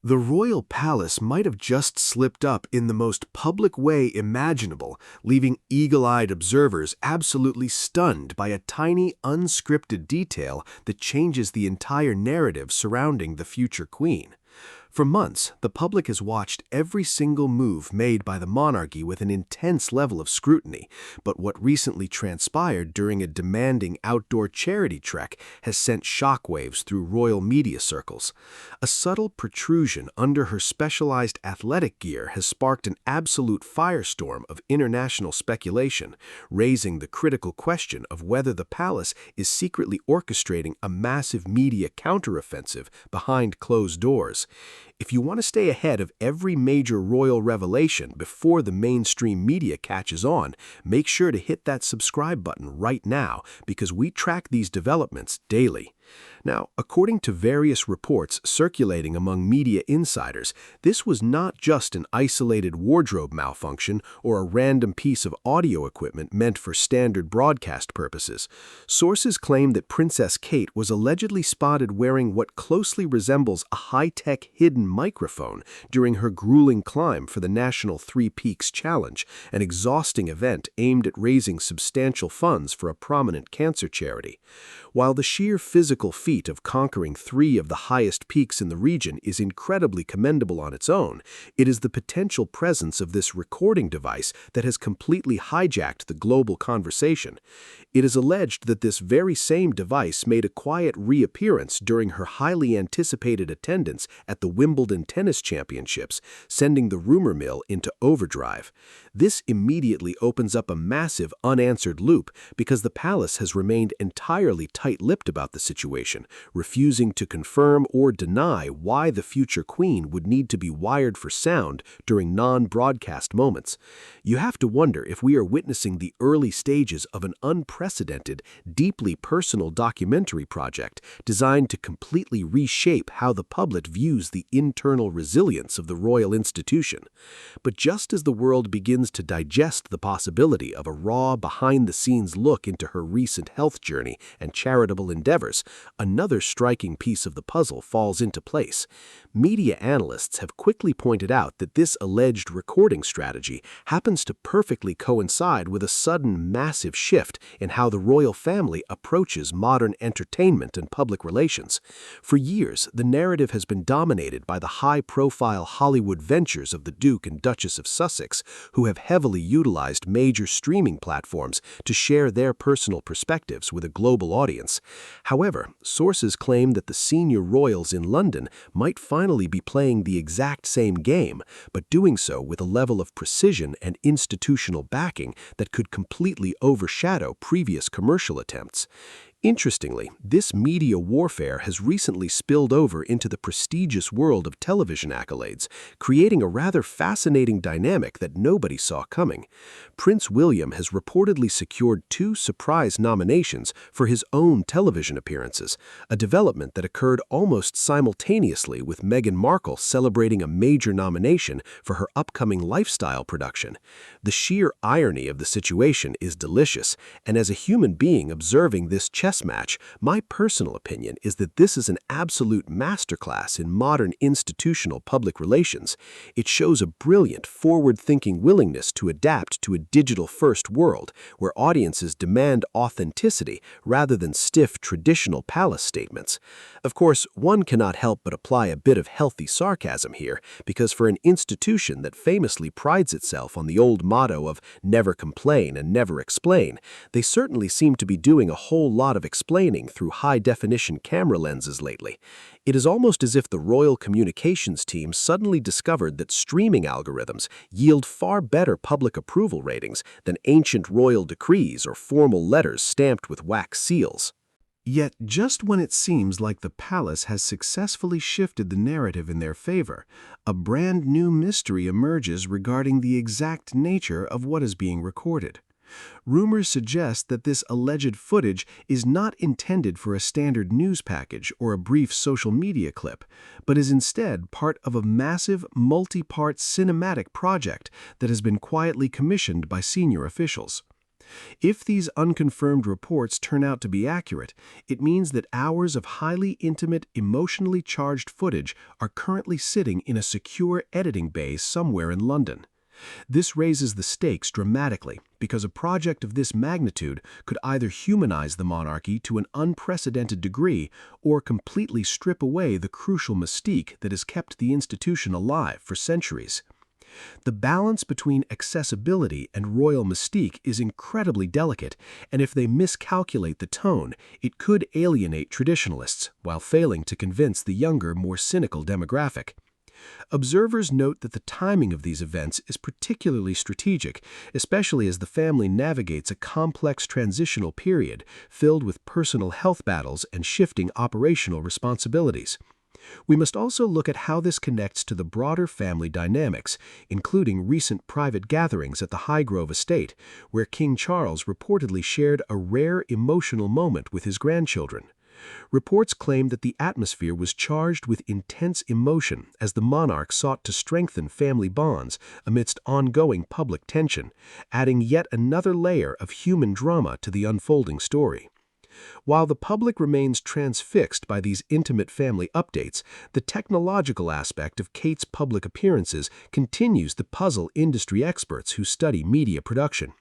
The royal palace might have just slipped up in the most public way imaginable, leaving eagle-eyed observers absolutely stunned by a tiny, unscripted detail that changes the entire narrative surrounding the future queen. For months, the public has watched every single move made by the monarchy with an intense level of scrutiny, but what recently transpired during a demanding outdoor charity trek has sent shockwaves through royal media circles. A subtle protrusion under her specialized athletic gear has sparked an absolute firestorm of international speculation, raising the critical question of whether the palace is secretly orchestrating a massive media counteroffensive behind closed doors. If you want to stay ahead of every major royal revelation before the mainstream media catches on, make sure to hit that subscribe button right now because we track these developments daily. Now, according to various reports circulating among media insiders, this was not just an isolated wardrobe malfunction or a random piece of audio equipment meant for standard broadcast purposes. Sources claim that Princess Kate was allegedly spotted wearing what closely resembles a high-tech hidden microphone during her grueling climb for the National Three Peaks Challenge, an exhausting event aimed at raising substantial funds for a prominent cancer charity. While the sheer physical feat of conquering three of the highest peaks in the region is incredibly commendable on its own, it is the potential presence of this recording device that has completely hijacked the global conversation. It is alleged that this very same device made a quiet reappearance during her highly anticipated attendance at the Wimbledon Tennis Championships, sending the rumor mill into overdrive. This immediately opens up a massive unanswered loop because the palace has remained entirely tight-lipped about the situation, refusing to confirm or deny why the future queen would need to be wired for sound during non-broadcast moments. You have to wonder if we are witnessing the early stages of an unprecedented, deeply personal documentary project designed to completely reshape how the public views the internal resilience of the royal institution. But just as the world begins to digest the possibility of a raw, behind-the-scenes look into her recent health journey and charitable endeavors, another striking piece of the puzzle falls into place. Media analysts have quickly pointed out that this alleged recording strategy happens to perfectly coincide with a sudden massive shift in how the royal family approaches modern entertainment and public relations. For years, the narrative has been dominated by the high-profile Hollywood ventures of the Duke and Duchess of Sussex, who have heavily utilized major streaming platforms to share their personal perspectives with a global audience. However, sources claim that the senior royals in London might finally be playing the exact same game, but doing so with a level of precision and institutional backing that could completely overshadow previous commercial attempts. Interestingly, this media warfare has recently spilled over into the prestigious world of television accolades, creating a rather fascinating dynamic that nobody saw coming. Prince William has reportedly secured 2 surprise nominations for his own television appearances, a development that occurred almost simultaneously with Meghan Markle celebrating a major nomination for her upcoming lifestyle production. The sheer irony of the situation is delicious, and as a human being observing this chess match, my personal opinion is that this is an absolute masterclass in modern institutional public relations. It shows a brilliant, forward-thinking willingness to adapt to a digital-first world where audiences demand authenticity rather than stiff, traditional palace statements. Of course, one cannot help but apply a bit of healthy sarcasm here, because for an institution that famously prides itself on the old motto of never complain and never explain, they certainly seem to be doing a whole lot of explaining through high-definition camera lenses lately. It is almost as if the royal communications team suddenly discovered that streaming algorithms yield far better public approval ratings than ancient royal decrees or formal letters stamped with wax seals. Yet, just when it seems like the palace has successfully shifted the narrative in their favor, a brand new mystery emerges regarding the exact nature of what is being recorded. Rumors suggest that this alleged footage is not intended for a standard news package or a brief social media clip, but is instead part of a massive, multi-part cinematic project that has been quietly commissioned by senior officials. If these unconfirmed reports turn out to be accurate, it means that hours of highly intimate, emotionally charged footage are currently sitting in a secure editing bay somewhere in London. This raises the stakes dramatically because a project of this magnitude could either humanize the monarchy to an unprecedented degree or completely strip away the crucial mystique that has kept the institution alive for centuries. The balance between accessibility and royal mystique is incredibly delicate, and if they miscalculate the tone, it could alienate traditionalists while failing to convince the younger, more cynical demographic. Observers note that the timing of these events is particularly strategic, especially as the family navigates a complex transitional period filled with personal health battles and shifting operational responsibilities. We must also look at how this connects to the broader family dynamics, including recent private gatherings at the Highgrove estate, where King Charles reportedly shared a rare emotional moment with his grandchildren. Reports claim that the atmosphere was charged with intense emotion as the monarch sought to strengthen family bonds amidst ongoing public tension, adding yet another layer of human drama to the unfolding story. While the public remains transfixed by these intimate family updates, the technological aspect of Kate's public appearances continues to puzzle industry experts who study media production.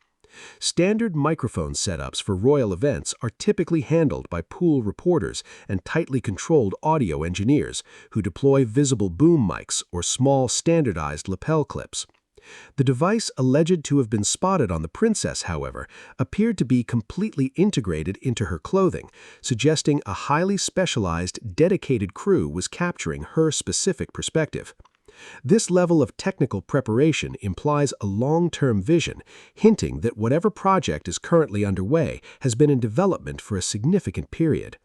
Standard microphone setups for royal events are typically handled by pool reporters and tightly controlled audio engineers who deploy visible boom mics or small standardized lapel clips. The device alleged to have been spotted on the princess, however, appeared to be completely integrated into her clothing, suggesting a highly specialized, dedicated crew was capturing her specific perspective. This level of technical preparation implies a long-term vision, hinting that whatever project is currently underway has been in development for a significant period.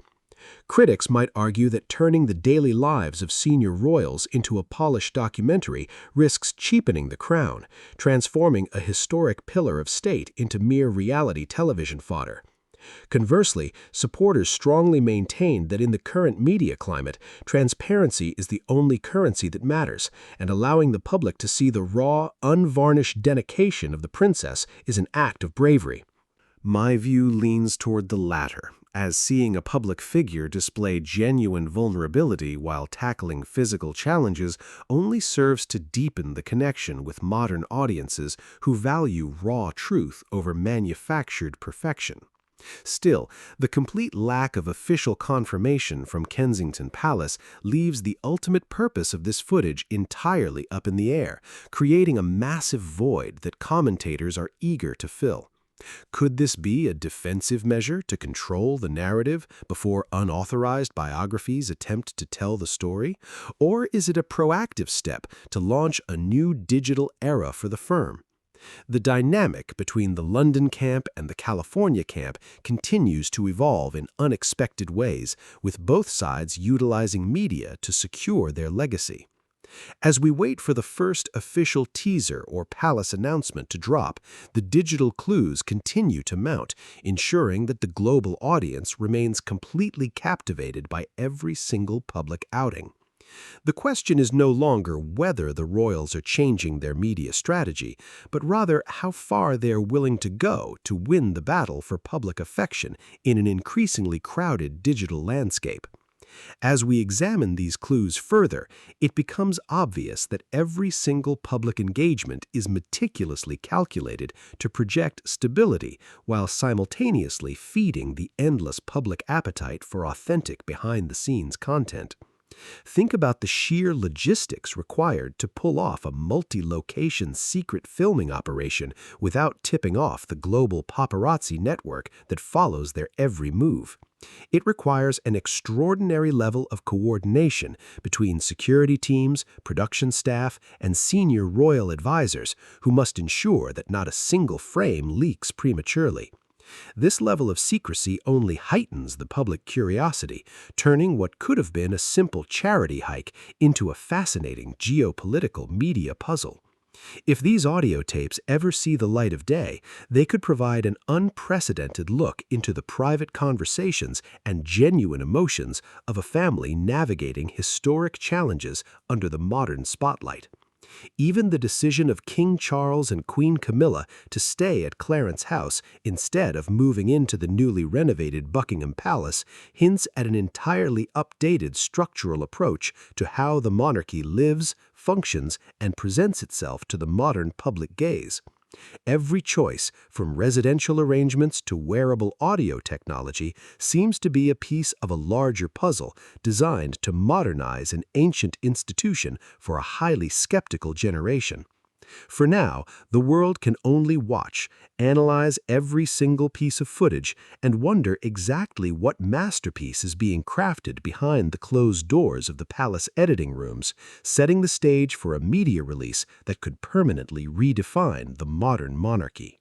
Critics might argue that turning the daily lives of senior royals into a polished documentary risks cheapening the crown, transforming a historic pillar of state into mere reality television fodder. Conversely, supporters strongly maintain that in the current media climate, transparency is the only currency that matters, and allowing the public to see the raw, unvarnished dedication of the princess is an act of bravery. My view leans toward the latter, as seeing a public figure display genuine vulnerability while tackling physical challenges only serves to deepen the connection with modern audiences who value raw truth over manufactured perfection. Still, the complete lack of official confirmation from Kensington Palace leaves the ultimate purpose of this footage entirely up in the air, creating a massive void that commentators are eager to fill. Could this be a defensive measure to control the narrative before unauthorized biographies attempt to tell the story? Or is it a proactive step to launch a new digital era for the firm? The dynamic between the London camp and the California camp continues to evolve in unexpected ways, with both sides utilizing media to secure their legacy. As we wait for the first official teaser or palace announcement to drop, the digital clues continue to mount, ensuring that the global audience remains completely captivated by every single public outing. The question is no longer whether the royals are changing their media strategy, but rather how far they are willing to go to win the battle for public affection in an increasingly crowded digital landscape. As we examine these clues further, it becomes obvious that every single public engagement is meticulously calculated to project stability while simultaneously feeding the endless public appetite for authentic behind-the-scenes content. Think about the sheer logistics required to pull off a multi-location secret filming operation without tipping off the global paparazzi network that follows their every move. It requires an extraordinary level of coordination between security teams, production staff, and senior royal advisors who must ensure that not a single frame leaks prematurely. This level of secrecy only heightens the public curiosity, turning what could have been a simple charity hike into a fascinating geopolitical media puzzle. If these audio tapes ever see the light of day, they could provide an unprecedented look into the private conversations and genuine emotions of a family navigating historic challenges under the modern spotlight. Even the decision of King Charles and Queen Camilla to stay at Clarence House instead of moving into the newly renovated Buckingham Palace hints at an entirely updated structural approach to how the monarchy lives, functions, and presents itself to the modern public gaze. Every choice, from residential arrangements to wearable audio technology, seems to be a piece of a larger puzzle designed to modernize an ancient institution for a highly skeptical generation. For now, the world can only watch, analyze every single piece of footage, and wonder exactly what masterpiece is being crafted behind the closed doors of the palace editing rooms, setting the stage for a media release that could permanently redefine the modern monarchy.